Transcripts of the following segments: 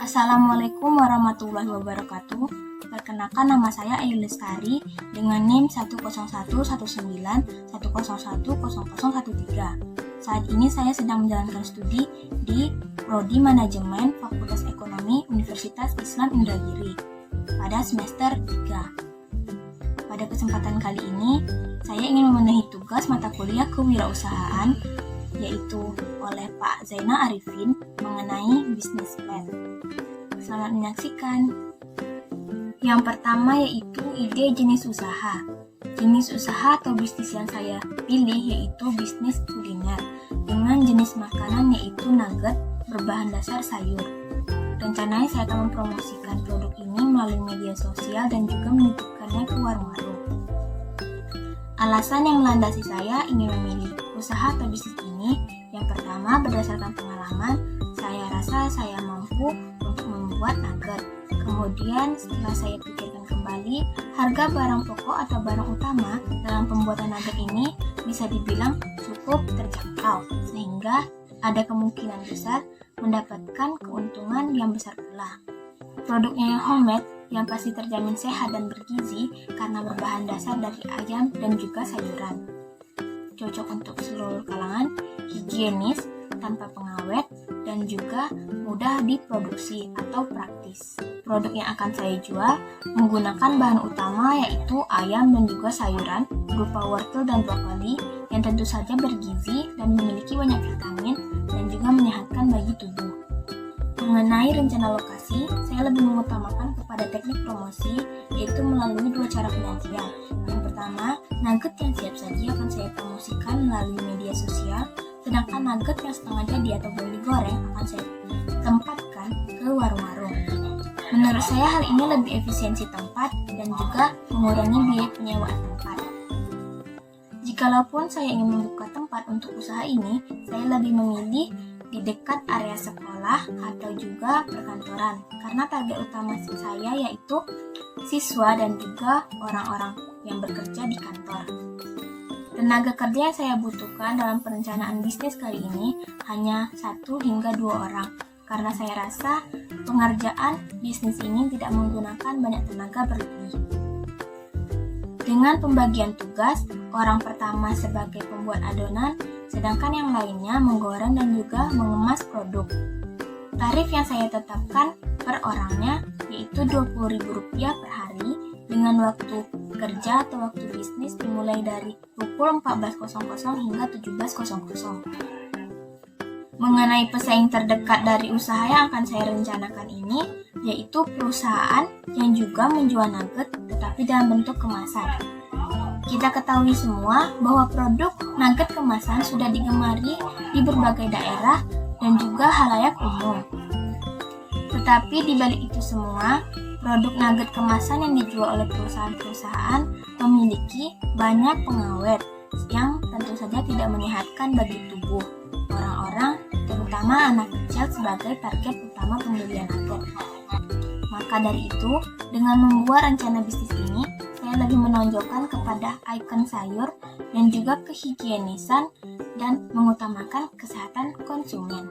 Assalamualaikum warahmatullahi wabarakatuh. Perkenalkan, nama saya Ayu Lestari dengan NIM 1011910110013. Saat ini saya sedang menjalankan studi di Prodi Manajemen Fakultas Ekonomi Universitas Islam Indragiri pada semester 3. Pada kesempatan kali ini, saya ingin memenuhi tugas mata kuliah kewirausahaan yaitu oleh Pak Zainal Arifin mengenai business plan. Selamat menyaksikan. Yang pertama yaitu ide jenis usaha. Jenis usaha atau bisnis yang saya pilih yaitu bisnis kuliner dengan jenis makanan yaitu nugget berbahan dasar sayur. Rencananya saya akan mempromosikan produk ini melalui media sosial dan juga menitipkannya ke warung-warung. Alasan yang melandasi saya ingin memilih usaha atau bisnis ini, yang pertama berdasarkan pengalaman, saya rasa saya mampu untuk membuat nugget. Kemudian setelah saya pikirkan kembali, harga barang pokok atau barang utama dalam pembuatan nugget ini bisa dibilang cukup terjangkau, sehingga ada kemungkinan besar mendapatkan keuntungan yang besar pula. Produknya yang homemade yang pasti terjamin sehat dan bergizi karena berbahan dasar dari ayam dan juga sayuran. Cocok untuk seluruh kalangan, higienis, tanpa pengawet, dan juga mudah diproduksi atau praktis. Produk yang akan saya jual menggunakan bahan utama yaitu ayam dan juga sayuran berupa wortel dan brokoli yang tentu saja bergizi dan memiliki banyak vitamin dan juga menyehatkan bagi tubuh. Mengenai rencana lokasi, saya lebih mengutamakan kepada teknik promosi yaitu melalui dua cara penyajian. Yang pertama, nugget yang siap saji akan saya promosikan melalui media sosial, sedangkan nugget yang setengah jadi atau belum digoreng akan saya tempatkan ke warung-warung. Menurut saya hal ini lebih efisiensi tempat dan juga mengurangi biaya penyewaan tempat. Jikalaupun saya ingin membuka tempat untuk usaha ini, saya lebih memilih di dekat area sekolah atau juga perkantoran karena target utama saya yaitu siswa dan juga orang-orang yang bekerja di kantor. Tenaga kerja yang saya butuhkan dalam perencanaan bisnis kali ini hanya 1 hingga 2 orang karena saya rasa pengerjaan bisnis ini tidak menggunakan banyak tenaga berlebih. Dengan pembagian tugas, orang pertama sebagai pembuat adonan, sedangkan yang lainnya menggoreng dan juga mengemas produk. Tarif yang saya tetapkan per orangnya yaitu Rp20.000 per hari dengan waktu kerja atau waktu bisnis dimulai dari pukul 14.00 hingga 17.00. Mengenai pesaing terdekat dari usaha yang akan saya rencanakan ini yaitu perusahaan yang juga menjual nugget tetapi dalam bentuk kemasan. Kita ketahui semua bahwa produk nugget kemasan sudah digemari di berbagai daerah dan juga halayak umum. Tetapi di balik itu semua, produk nugget kemasan yang dijual oleh perusahaan-perusahaan memiliki banyak pengawet yang tentu saja tidak menyehatkan bagi tubuh orang-orang, terutama anak kecil sebagai target utama pembelian nugget. Maka dari itu, dengan membuat rencana bisnis ini, saya lebih menonjolkan kepada ikon sayur dan juga kehigienisan dan mengutamakan kesehatan konsumen.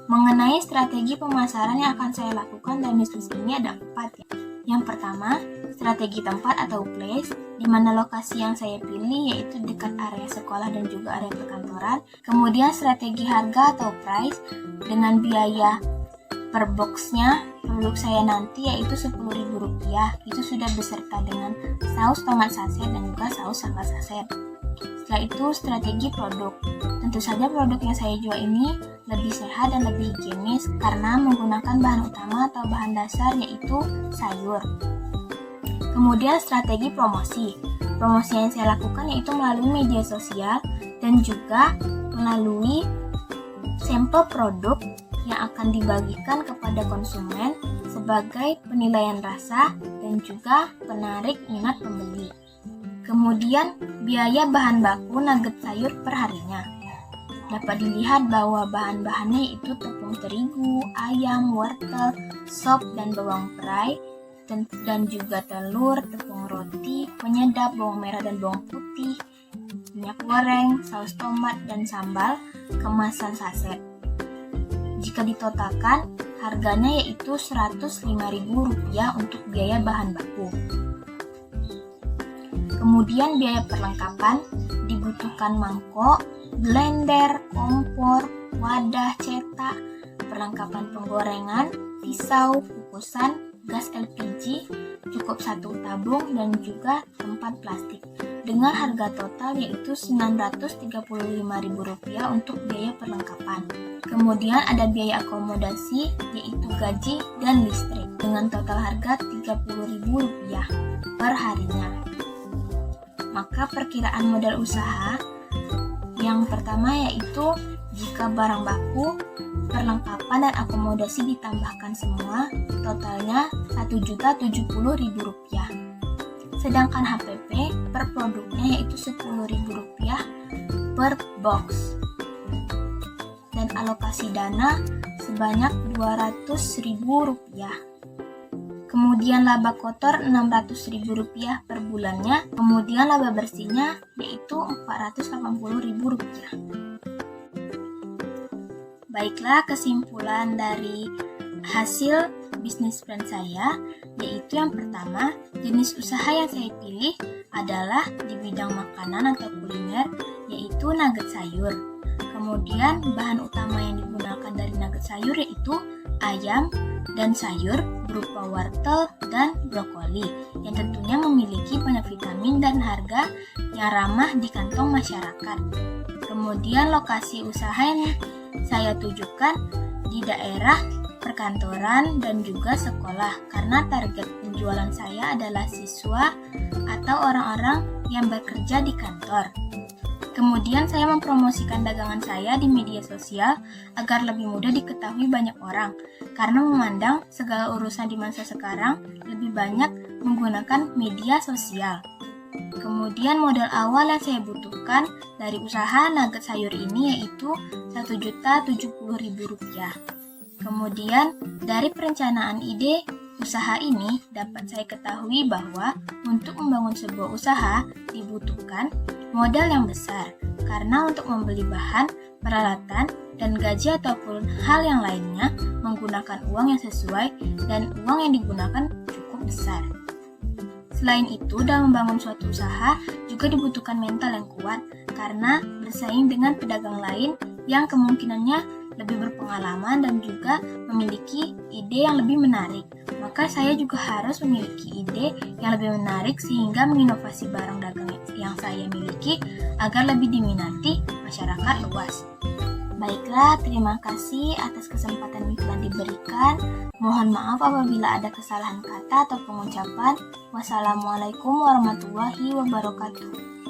Mengenai strategi pemasaran yang akan saya lakukan dalam bisnis ini ada 4 ya. Yang pertama, strategi tempat atau place, di mana lokasi yang saya pilih yaitu dekat area sekolah dan juga area perkantoran. Kemudian strategi harga atau price dengan biaya per boxnya produk saya nanti yaitu Rp10.000. Itu sudah beserta dengan saus tomat saset dan juga saus sambal saset. Setelah itu strategi produk. Tentu saja produk yang saya jual ini lebih sehat dan lebih higienis karena menggunakan bahan utama atau bahan dasar yaitu sayur. Kemudian strategi promosi. Promosi yang saya lakukan yaitu melalui media sosial dan juga melalui sampel produk yang akan dibagikan kepada konsumen sebagai penilaian rasa dan juga penarik minat pembeli. Kemudian biaya bahan baku nugget sayur per harinya. Dapat dilihat bahwa bahan-bahannya itu tepung terigu, ayam, wortel, sop dan bawang perai, dan juga telur, tepung roti, penyedap, bawang merah dan bawang putih, minyak goreng, saus tomat dan sambal, kemasan saset. Jika ditotalkan, harganya yaitu Rp105.000 untuk biaya bahan baku. Kemudian biaya perlengkapan dibutuhkan mangkok, blender, kompor, wadah cetak, perlengkapan penggorengan, pisau, kukusan, gas LPG, cukup 1 tabung dan juga tempat plastik. Dengan harga total yaitu Rp935.000 untuk biaya perlengkapan. Kemudian ada biaya akomodasi yaitu gaji dan listrik dengan total harga Rp30.000 per harinya. Maka perkiraan modal usaha yang pertama yaitu jika barang baku, perlengkapan dan akomodasi ditambahkan semua, totalnya Rp1.070.000. Sedangkan HPP per produknya yaitu Rp10.000 per box. Dan alokasi dana sebanyak Rp200.000. Kemudian laba kotor Rp600.000 per bulannya, kemudian laba bersihnya yaitu Rp480.000. Baiklah, kesimpulan dari hasil bisnis plan saya yaitu yang pertama, jenis usaha yang saya pilih adalah di bidang makanan atau kuliner yaitu nugget sayur. Kemudian bahan utama yang digunakan dari nugget sayur yaitu ayam dan sayur berupa wortel dan brokoli yang tentunya memiliki banyak vitamin dan harga yang ramah di kantong masyarakat. Kemudian lokasi usaha yang saya tujukan di daerah perkantoran dan juga sekolah karena target penjualan saya adalah siswa atau orang-orang yang bekerja di kantor. Kemudian saya mempromosikan dagangan saya di media sosial agar lebih mudah diketahui banyak orang karena memandang segala urusan di masa sekarang lebih banyak menggunakan media sosial. Kemudian modal awal yang saya butuhkan dari usaha nugget sayur ini yaitu Rp1.070.000. Kemudian dari perencanaan ide usaha ini dapat saya ketahui bahwa untuk membangun sebuah usaha dibutuhkan modal yang besar karena untuk membeli bahan, peralatan, dan gaji ataupun hal yang lainnya menggunakan uang yang sesuai dan uang yang digunakan cukup besar. Selain itu, dalam membangun suatu usaha juga dibutuhkan mental yang kuat karena bersaing dengan pedagang lain yang kemungkinannya lebih berpengalaman dan juga memiliki ide yang lebih menarik. Maka saya juga harus memiliki ide yang lebih menarik sehingga menginovasi barang dagang yang saya miliki agar lebih diminati masyarakat luas. Baiklah, terima kasih atas kesempatan yang telah diberikan. Mohon maaf apabila ada kesalahan kata atau pengucapan. Wassalamualaikum warahmatullahi wabarakatuh.